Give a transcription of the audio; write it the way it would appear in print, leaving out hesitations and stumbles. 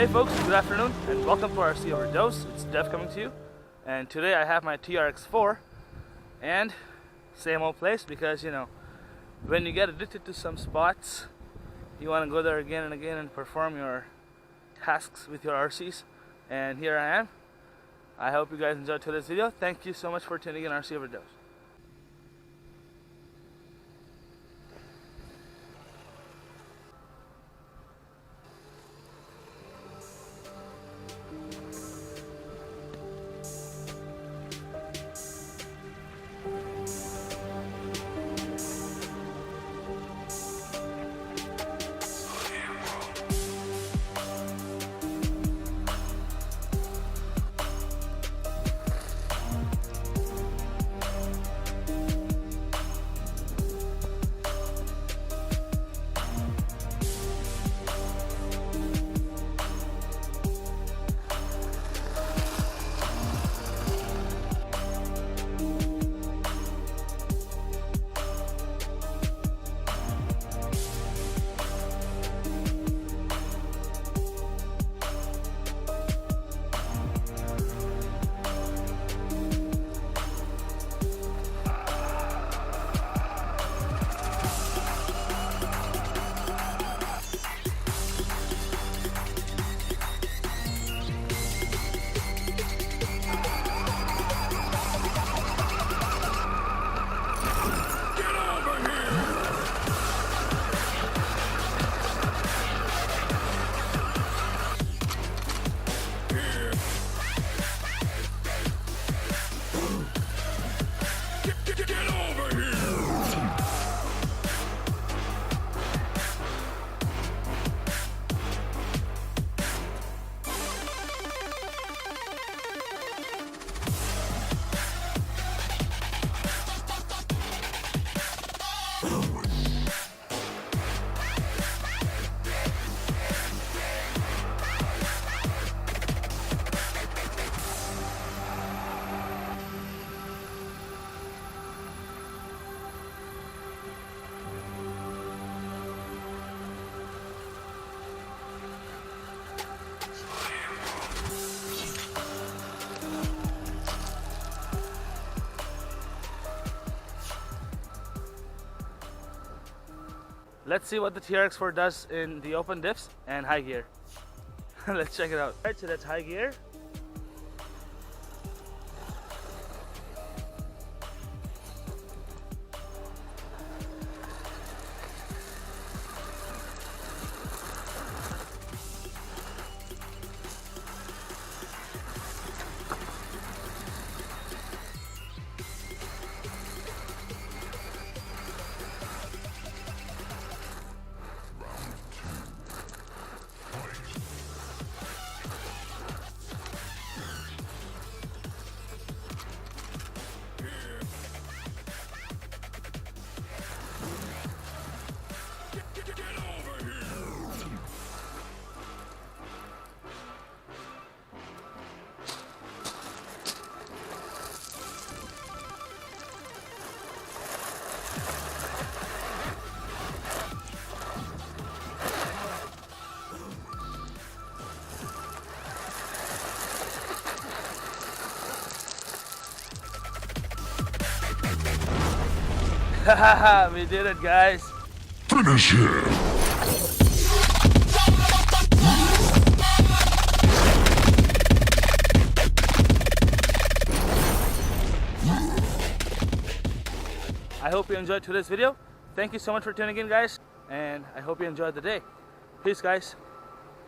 Hey folks, good afternoon and welcome to RC Overdose. It's Dev coming to you, and today I have my Trx4 and same old place because when you get addicted to some spots you want to go there again and again and perform your tasks with your RCs, and here I am. I hope you guys enjoyed today's video. Thank you so much for tuning in RC Overdose. Let's see what the Trx4 does in the open diffs and high gear. Let's check it out. Alright, so that's high gear. Haha, we did it, guys. Finish him. I hope you enjoyed today's video. Thank you so much for tuning in, guys, and I hope you enjoyed the day. Peace, guys.